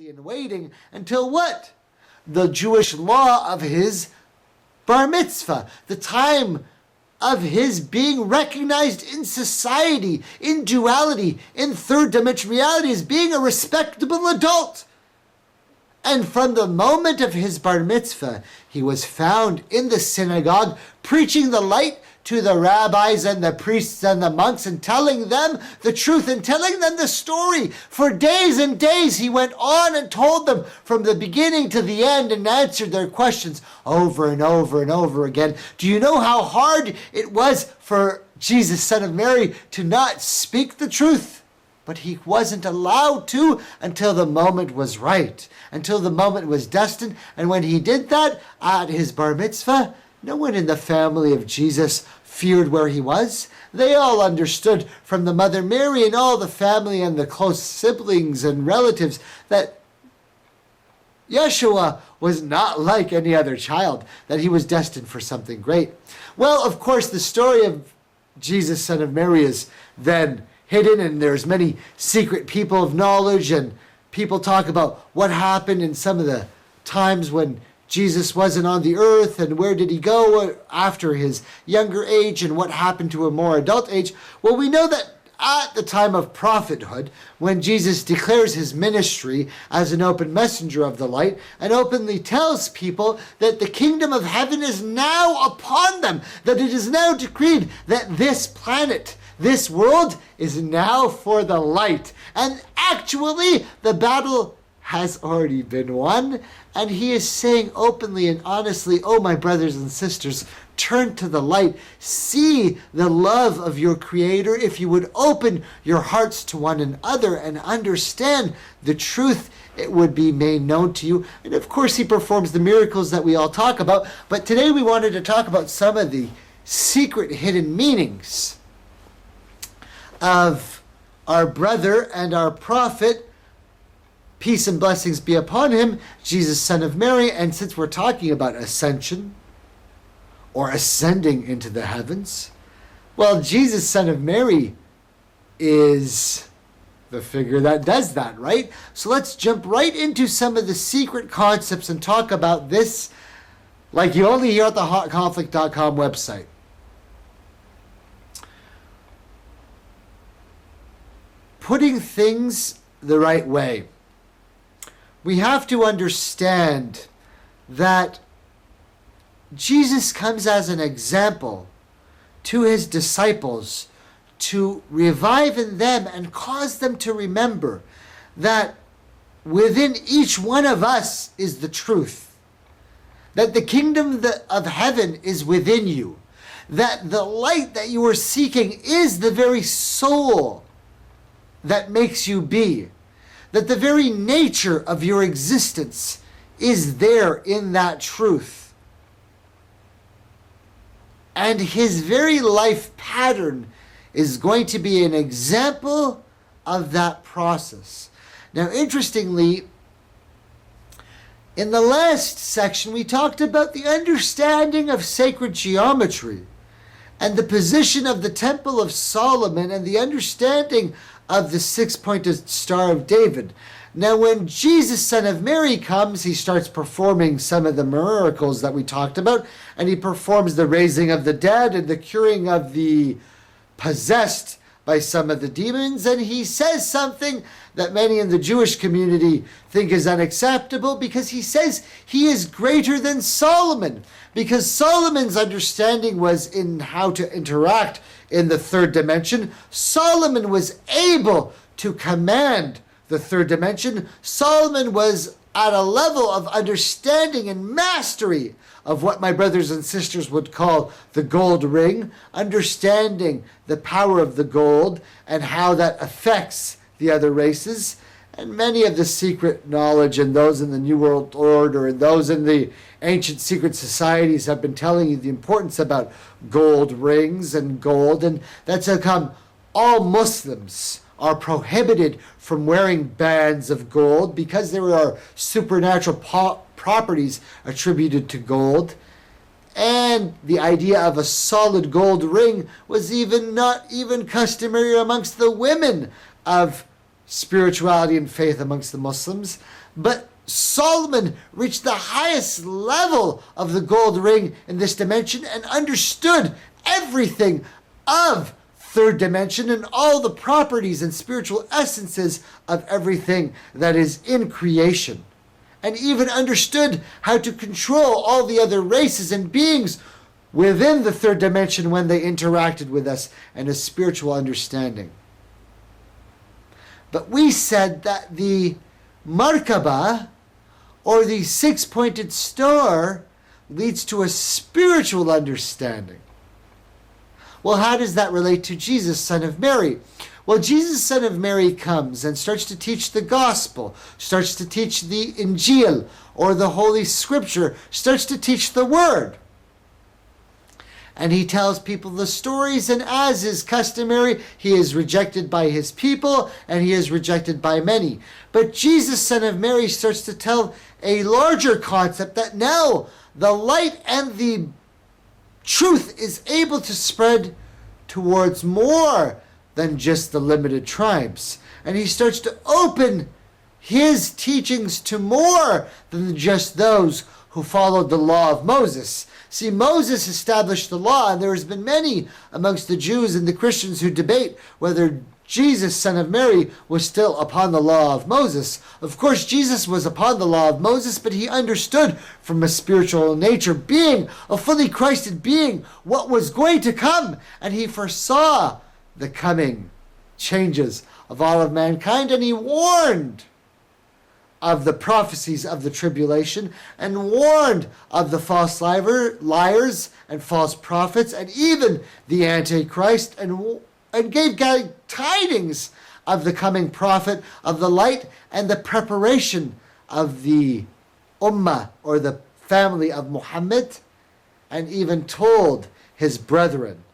patiently and waiting until what? The Jewish law of his bar mitzvah, the time of his being recognized in society, in duality, in third dimension reality as being a respectable adult. And from the moment of his bar mitzvah, he was found in the synagogue preaching the light to the rabbis and the priests and the monks and telling them the truth and telling them the story. For days and days he went on and told them from the beginning to the end and answered their questions over and over and over again. Do you know how hard it was for Jesus, son of Mary, to not speak the truth? But he wasn't allowed to until the moment was right, until the moment was destined. And when he did that at his bar mitzvah, no one in the family of Jesus feared where he was. They all understood from the Mother Mary and all the family and the close siblings and relatives that Yeshua was not like any other child, that he was destined for something great. Well, of course, the story of Jesus, son of Mary, is then hidden, and there's many secret people of knowledge, and people talk about what happened in some of the times when Jesus wasn't on the earth, and where did he go after his younger age, and what happened to a more adult age. Well, we know that at the time of prophethood, when Jesus declares his ministry as an open messenger of the light and openly tells people that the kingdom of heaven is now upon them, that it is now decreed that this planet, this world, is now for the light. And actually, the battle has already been won. And he is saying openly and honestly, oh, my brothers and sisters, turn to the light. See the love of your Creator. If you would open your hearts to one another and understand the truth, it would be made known to you. And of course, he performs the miracles that we all talk about. But today we wanted to talk about some of the secret hidden meanings of our brother and our prophet, peace and blessings be upon him, Jesus, son of Mary. And since we're talking about ascension or ascending into the heavens, well, Jesus, son of Mary is the figure that does that, right? So let's jump right into some of the secret concepts and talk about this like you only hear at the hotconflict.com website. Putting things the right way. We have to understand that Jesus comes as an example to his disciples to revive in them and cause them to remember that within each one of us is the truth, that the kingdom of heaven is within you, that the light that you are seeking is the very soul that makes you be, that the very nature of your existence is there in that truth. And his very life pattern is going to be an example of that process. Now, interestingly, in the last section, we talked about the understanding of sacred geometry and the position of the Temple of Solomon and the understanding of the six-pointed Star of David. Now, when Jesus, son of Mary, comes, he starts performing some of the miracles that we talked about, and he performs the raising of the dead and the curing of the possessed by some of the demons, and he says something that many in the Jewish community think is unacceptable, because he says he is greater than Solomon, because Solomon's understanding was in how to interact in the third dimension. Solomon was able to command the third dimension. Solomon was at a level of understanding and mastery of what my brothers and sisters would call the gold ring, understanding the power of the gold and how that affects the other races. And many of the secret knowledge and those in the New World Order and those in the ancient secret societies have been telling you the importance about gold rings and gold. And that's how come all Muslims are prohibited from wearing bands of gold, because there are supernatural properties attributed to gold. And the idea of a solid gold ring was not even customary amongst the women of spirituality and faith amongst the Muslims. But Solomon reached the highest level of the gold ring in this dimension and understood everything of third dimension and all the properties and spiritual essences of everything that is in creation. And even understood how to control all the other races and beings within the third dimension when they interacted with us, and a spiritual understanding. But we said that the Markaba, or the six-pointed star, leads to a spiritual understanding. Well, how does that relate to Jesus, son of Mary? Well, Jesus, son of Mary, comes and starts to teach the gospel, starts to teach the Injil, or the Holy Scripture, starts to teach the Word. And he tells people the stories, and as is customary, he is rejected by his people, and he is rejected by many. But Jesus, son of Mary, starts to tell a larger concept that now the light and the truth is able to spread towards more than just the limited tribes. And he starts to open his teachings to more than just those who followed the law of Moses. See, Moses established the law, and there has been many amongst the Jews and the Christians who debate whether Jesus, son of Mary, was still upon the law of Moses. Of course, Jesus was upon the law of Moses, but he understood from a spiritual nature, being a fully Christed being, what was going to come, and he foresaw the coming changes of all of mankind, and he warned of the prophecies of the tribulation, and warned of the false liars and false prophets, and even the Antichrist, and gave tidings of the coming prophet, of the light, and the preparation of the Ummah, or the family of Muhammad, and even told his brethren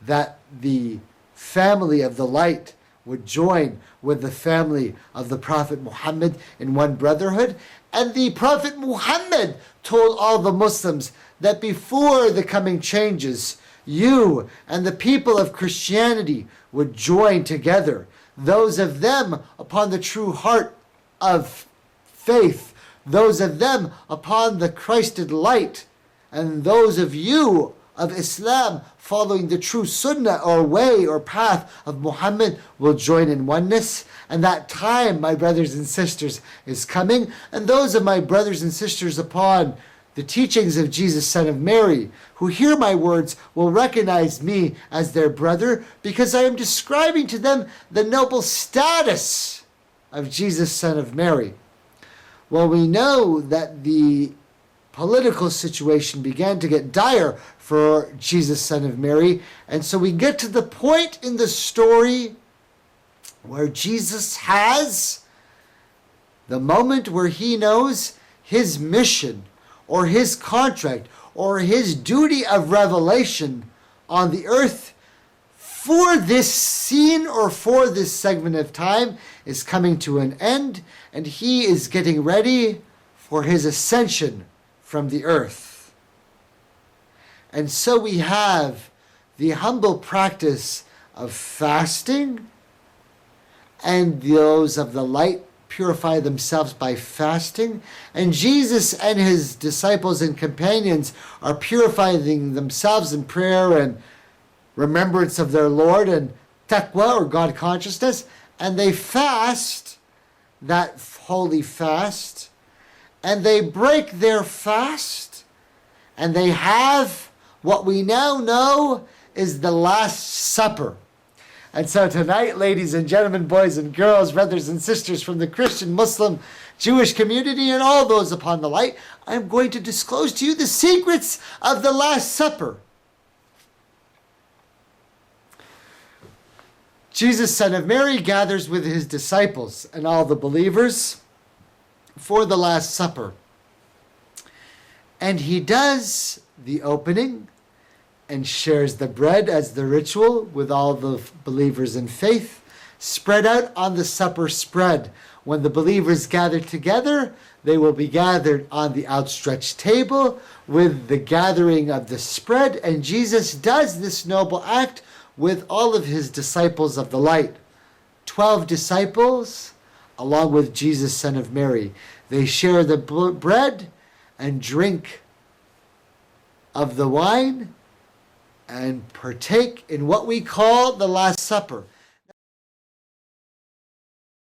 that the family of the light would join with the family of the Prophet Muhammad in one brotherhood. And the Prophet Muhammad told all the Muslims that before the coming changes, you and the people of Christianity would join together, those of them upon the true heart of faith, those of them upon the Christed light, and those of you of Islam following the true sunnah or way or path of Muhammad will join in oneness. And that time, my brothers and sisters, is coming. And those of my brothers and sisters upon the teachings of Jesus, son of Mary, who hear my words, will recognize me as their brother, because I am describing to them the noble status of Jesus, son of Mary. Well, we know that the political situation began to get dire for Jesus, son of Mary. And so we get to the point in the story where Jesus has the moment where he knows his mission, or his contract, or his duty of revelation on the earth for this scene, or for this segment of time, is coming to an end, and he is getting ready for his ascension from the earth. And so we have the humble practice of fasting, and those of the light purify themselves by fasting, and Jesus and his disciples and companions are purifying themselves in prayer and remembrance of their Lord and taqwa, or God consciousness, and they fast that holy fast, and they break their fast, and they have what we now know is the Last Supper. And so tonight, ladies and gentlemen, boys and girls, brothers and sisters from the Christian, Muslim, Jewish community, and all those upon the light, I'm going to disclose to you the secrets of the Last Supper. Jesus, son of Mary, gathers with his disciples and all the believers for the Last Supper. And he does the opening and shares the bread as the ritual with all the believers in faith, spread out on the supper spread. When the believers gather together, they will be gathered on the outstretched table with the gathering of the spread, and Jesus does this noble act with all of his disciples of the light, 12 disciples, along with Jesus, son of Mary. They share the bread and drink of the wine and partake in what we call the Last Supper.